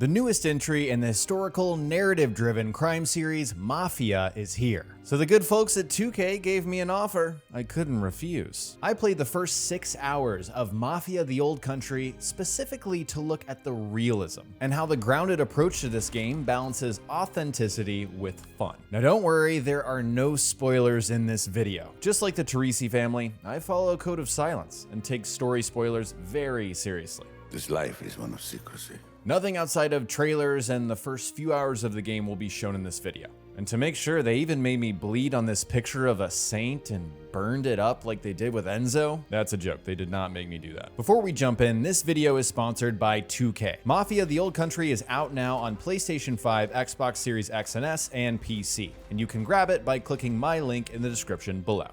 The newest entry in the historical, narrative-driven crime series Mafia is here. So the good folks at 2K gave me an offer I couldn't refuse. I played the first 6 hours of Mafia: The Old Country specifically to look at the realism and how the grounded approach to this game balances authenticity with fun. Now don't worry, there are no spoilers in this video. Just like the Teresi family, I follow a code of silence and take story spoilers very seriously. This life is one of secrecy. Nothing outside of trailers and the first few hours of the game will be shown in this video. And to make sure, they even made me bleed on this picture of a saint and burned it up like they did with Enzo. That's a joke, they did not make me do that. Before we jump in, this video is sponsored by 2K. Mafia: The Old Country is out now on PlayStation 5, Xbox Series X and S, and PC. And you can grab it by clicking my link in the description below.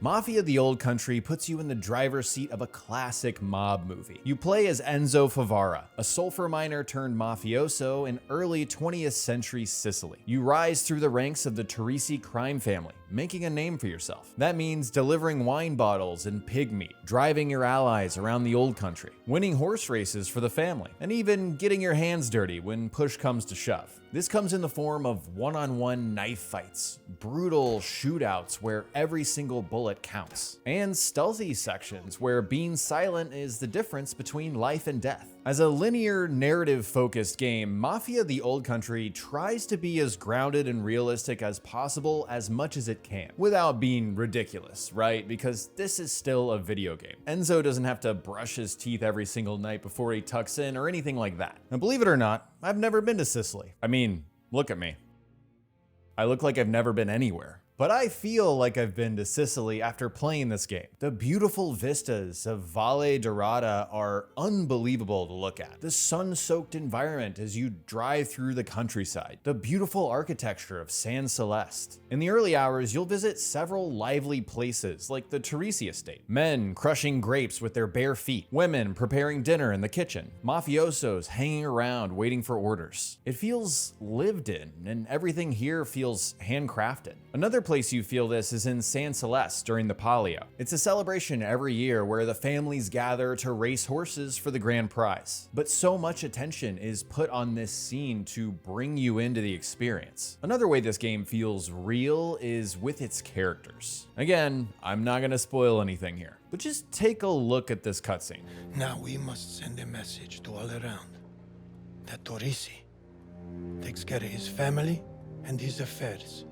Mafia: The Old Country puts you in the driver's seat of a classic mob movie. You play as Enzo Favara, a sulfur miner turned mafioso in early 20th century Sicily. You rise through the ranks of the Teresi crime family, making a name for yourself. That means delivering wine bottles and pig meat, driving your allies around the old country, winning horse races for the family, and even getting your hands dirty when push comes to shove. This comes in the form of one-on-one knife fights, brutal shootouts where every single bullet counts, and stealthy sections where being silent is the difference between life and death. As a linear, narrative-focused game, Mafia: The Old Country tries to be as grounded and realistic as possible as much as it can, without being ridiculous, right? Because this is still a video game. Enzo doesn't have to brush his teeth every single night before he tucks in or anything like that. And believe it or not, I've never been to Sicily. I mean, look at me. I look like I've never been anywhere. But I feel like I've been to Sicily after playing this game. The beautiful vistas of Valle d'Arata are unbelievable to look at. The sun-soaked environment as you drive through the countryside. The beautiful architecture of San Celeste. In the early hours, you'll visit several lively places like the Teresi estate. Men crushing grapes with their bare feet. Women preparing dinner in the kitchen. Mafiosos hanging around waiting for orders. It feels lived in, and everything here feels handcrafted. Another place you feel this is in San Celeste during the Palio. It's a celebration every year where the families gather to race horses for the grand prize. But so much attention is put on this scene to bring you into the experience. Another way this game feels real is with its characters. Again, I'm not gonna spoil anything here, but just take a look at this cutscene. Now we must send a message to all around that Teresi takes care of his family and his affairs.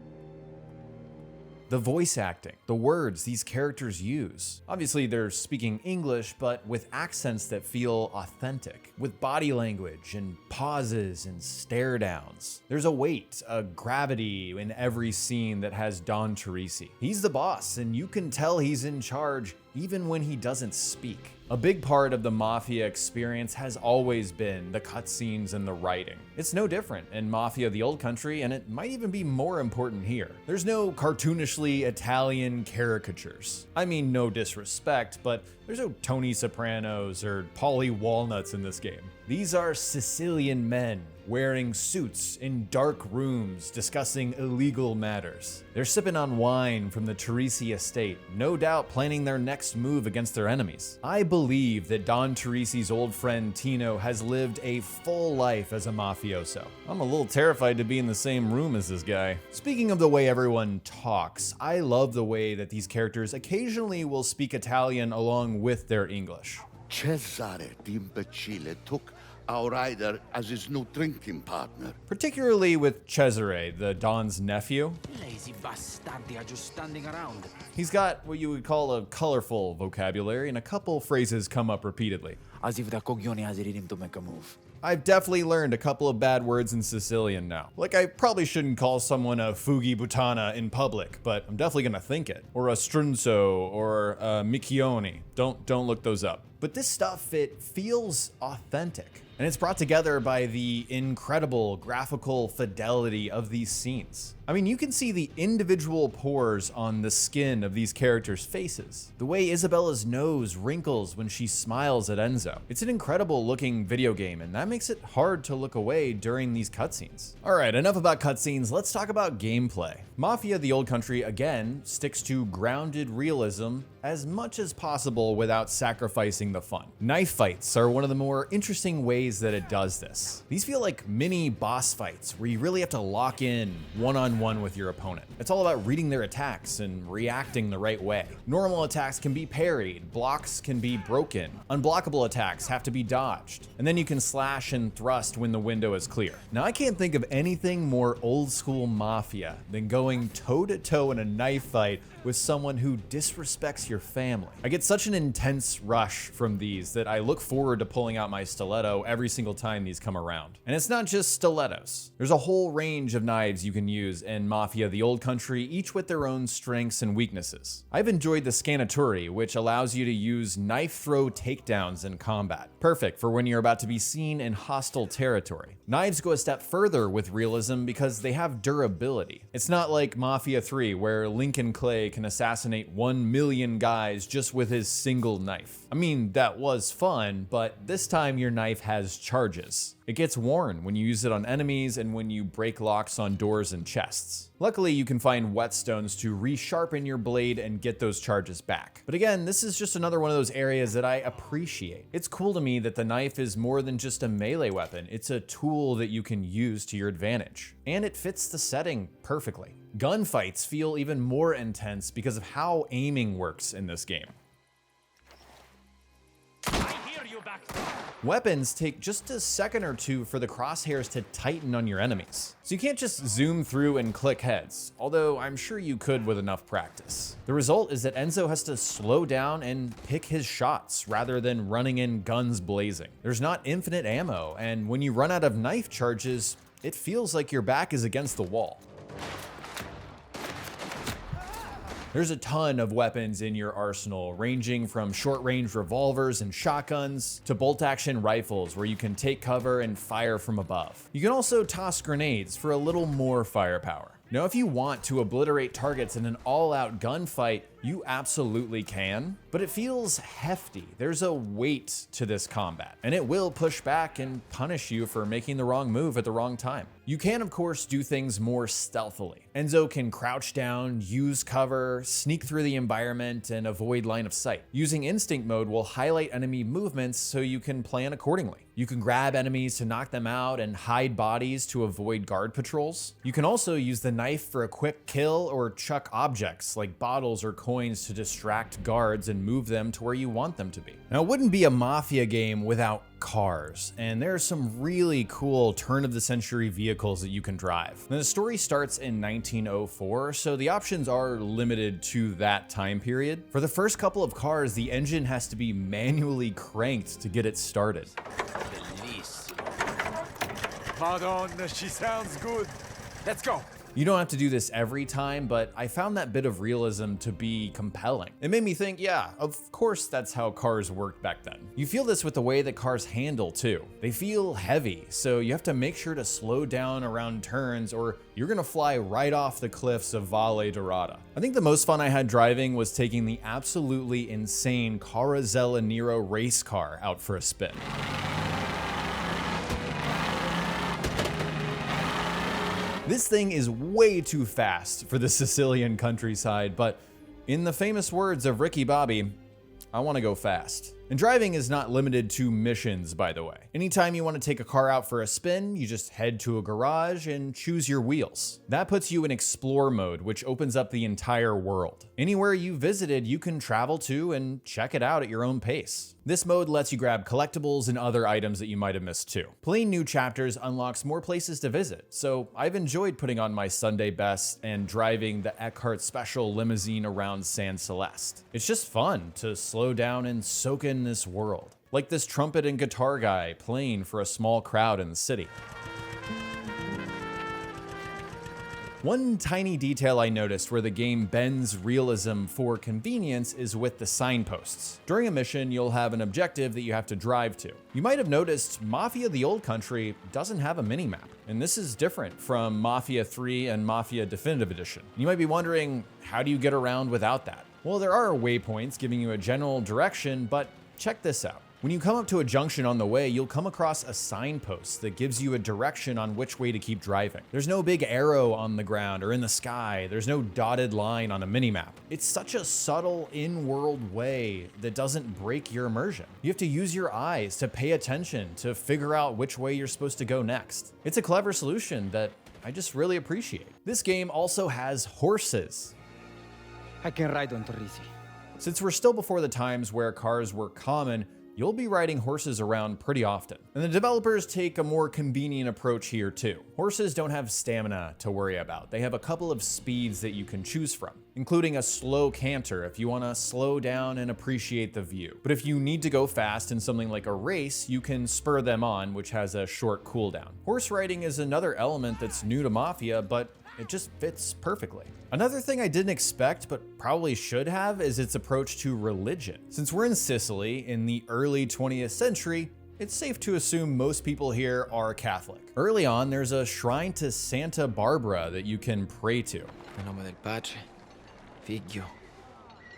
The voice acting, the words these characters use. Obviously they're speaking English, but with accents that feel authentic, with body language and pauses and stare downs. There's a weight, a gravity in every scene that has Don Teresi. He's the boss, and you can tell he's in charge even when he doesn't speak. A big part of the Mafia experience has always been the cutscenes and the writing. It's no different in Mafia: The Old Country, and it might even be more important here. There's no cartoonishly Italian caricatures. I mean, no disrespect, but there's no Tony Sopranos or Paulie Walnuts in this game. These are Sicilian men wearing suits in dark rooms discussing illegal matters. They're sipping on wine from the Teresi estate, no doubt planning their next move against their enemies. I believe that Don Teresi's old friend Tino has lived a full life as a mafioso. I'm a little terrified to be in the same room as this guy. Speaking of the way everyone talks, I love the way that these characters occasionally will speak Italian along with their English. Cesare D'Imbecile took our rider as his new drinking partner. Particularly with Cesare, the Don's nephew. Lazy bastardi are just standing around. He's got what you would call a colorful vocabulary, and a couple phrases come up repeatedly. As if the coglione has it in him to make a move. I've definitely learned a couple of bad words in Sicilian now. Like, I probably shouldn't call someone a fughi buttana in public, but I'm definitely gonna think it. Or a strunzo, or a micchione. Don't look those up. But this stuff, it feels authentic. And it's brought together by the incredible graphical fidelity of these scenes. I mean, you can see the individual pores on the skin of these characters' faces. The way Isabella's nose wrinkles when she smiles at Enzo. It's an incredible looking video game, and that makes it hard to look away during these cutscenes. Alright, enough about cutscenes, let's talk about gameplay. Mafia: The Old Country, again, sticks to grounded realism as much as possible without sacrificing the fun. Knife fights are one of the more interesting ways that it does this. These feel like mini boss fights where you really have to lock in one-on-one with your opponent. It's all about reading their attacks and reacting the right way. Normal attacks can be parried, blocks can be broken, unblockable attacks have to be dodged, and then you can slash and thrust when the window is clear. Now, I can't think of anything more old school Mafia than going toe-to-toe in a knife fight with someone who disrespects your family. I get such an intense rush from these that I look forward to pulling out my stiletto every single time these come around. And it's not just stilettos. There's a whole range of knives you can use in Mafia the Old Country, each with their own strengths and weaknesses. I've enjoyed the Scanaturi, which allows you to use knife throw takedowns in combat. Perfect for when you're about to be seen in hostile territory. Knives go a step further with Realism because they have durability. It's not like Mafia 3 where Lincoln Clay can assassinate 1 million guys just with his single knife. I mean, that was fun, but this time your knife has charges. It gets worn when you use it on enemies and when you break locks on doors and chests. Luckily, you can find whetstones to resharpen your blade and get those charges back. But again, this is just another one of those areas that I appreciate. It's cool to me that the knife is more than just a melee weapon. It's a tool that you can use to your advantage. And it fits the setting perfectly. Gunfights feel even more intense because of how aiming works in this game. Weapons take just a second or two for the crosshairs to tighten on your enemies. So you can't just zoom through and click heads, although I'm sure you could with enough practice. The result is that Enzo has to slow down and pick his shots rather than running in guns blazing. There's not infinite ammo, and when you run out of knife charges, it feels like your back is against the wall. There's a ton of weapons in your arsenal, ranging from short-range revolvers and shotguns to bolt-action rifles where you can take cover and fire from above. You can also toss grenades for a little more firepower. Now, if you want to obliterate targets in an all-out gunfight, you absolutely can, but it feels hefty. There's a weight to this combat, and it will push back and punish you for making the wrong move at the wrong time. You can, of course, do things more stealthily. Enzo can crouch down, use cover, sneak through the environment, and avoid line of sight. Using instinct mode will highlight enemy movements so you can plan accordingly. You can grab enemies to knock them out and hide bodies to avoid guard patrols. You can also use the knife for a quick kill or chuck objects like bottles or coins to distract guards and move them to where you want them to be. Now, it wouldn't be a Mafia game without cars, and there are some really cool turn-of-the-century vehicles that you can drive. Now, the story starts in 1904, so the options are limited to that time period. For the first couple of cars, the engine has to be manually cranked to get it started. Madonna, she sounds good. Let's go. You don't have to do this every time, but I found that bit of realism to be compelling. It made me think, yeah, of course that's how cars worked back then. You feel this with the way that cars handle too. They feel heavy, so you have to make sure to slow down around turns or you're gonna fly right off the cliffs of Valle Dorata. I think the most fun I had driving was taking the absolutely insane Carazella Nero race car out for a spin. This thing is way too fast for the Sicilian countryside, but in the famous words of Ricky Bobby, I want to go fast. And driving is not limited to missions, by the way. Anytime you want to take a car out for a spin, you just head to a garage and choose your wheels. That puts you in explore mode, which opens up the entire world. Anywhere you visited, you can travel to and check it out at your own pace. This mode lets you grab collectibles and other items that you might have missed too. Playing new chapters unlocks more places to visit, so I've enjoyed putting on my Sunday best and driving the Eckhart Special limousine around San Celeste. It's just fun to slow down and soak in this world, like this trumpet and guitar guy playing for a small crowd in the city. One tiny detail I noticed where the game bends realism for convenience is with the signposts. During a mission, you'll have an objective that you have to drive to. You might have noticed Mafia the Old Country doesn't have a minimap, and this is different from Mafia 3 and Mafia Definitive Edition. You might be wondering, how do you get around without that? Well, there are waypoints giving you a general direction, but check this out. When you come up to a junction on the way, you'll come across a signpost that gives you a direction on which way to keep driving. There's no big arrow on the ground or in the sky. There's no dotted line on a minimap. It's such a subtle in-world way that doesn't break your immersion. You have to use your eyes to pay attention to figure out which way you're supposed to go next. It's a clever solution that I just really appreciate. This game also has horses. I can ride on Torrisi. Since we're still before the times where cars were common, you'll be riding horses around pretty often. And the developers take a more convenient approach here too. Horses don't have stamina to worry about. They have a couple of speeds that you can choose from, including a slow canter if you want to slow down and appreciate the view. But if you need to go fast in something like a race, you can spur them on, which has a short cooldown. Horse riding is another element that's new to Mafia, but it just fits perfectly. Another thing I didn't expect, but probably should have, is its approach to religion. Since we're in Sicily in the early 20th century, it's safe to assume most people here are Catholic. Early on, there's a shrine to Santa Barbara that you can pray to. Nel nome del Padre, Figlio,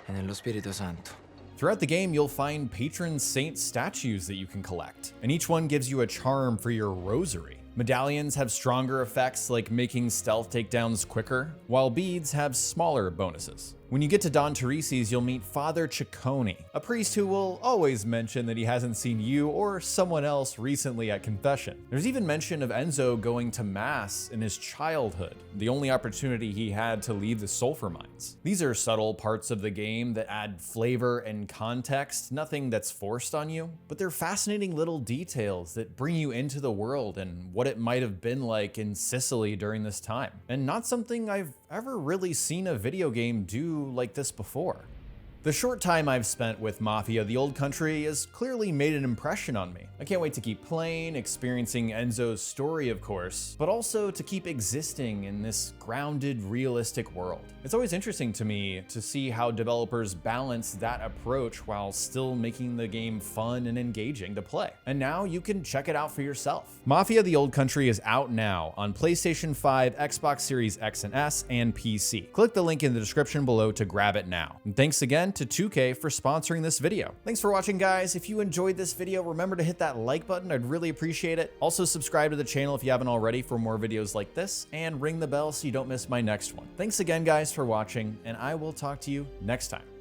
e nello Spirito Santo. Throughout the game, you'll find patron saint statues that you can collect, and each one gives you a charm for your rosary. Medallions have stronger effects like making stealth takedowns quicker, while beads have smaller bonuses. When you get to Don Teresi's, you'll meet Father Ciccone, a priest who will always mention that he hasn't seen you or someone else recently at confession. There's even mention of Enzo going to mass in his childhood, the only opportunity he had to leave the sulfur mines. These are subtle parts of the game that add flavor and context, nothing that's forced on you, but they're fascinating little details that bring you into the world and what it might have been like in Sicily during this time. And not something I've ever really seen a video game do like this before. The short time I've spent with Mafia: The Old Country has clearly made an impression on me. I can't wait to keep playing, experiencing Enzo's story of course, but also to keep existing in this grounded, realistic world. It's always interesting to me to see how developers balance that approach while still making the game fun and engaging to play. And now you can check it out for yourself. Mafia: The Old Country is out now on PlayStation 5, Xbox Series X and S, and PC. Click the link in the description below to grab it now. And thanks again to 2K for sponsoring this video. Thanks for watching, guys. If you enjoyed this video, remember to hit that like button. I'd really appreciate it. Also subscribe to the channel if you haven't already for more videos like this, and ring the bell so you don't miss my next one. Thanks again, guys, for watching, and I will talk to you next time.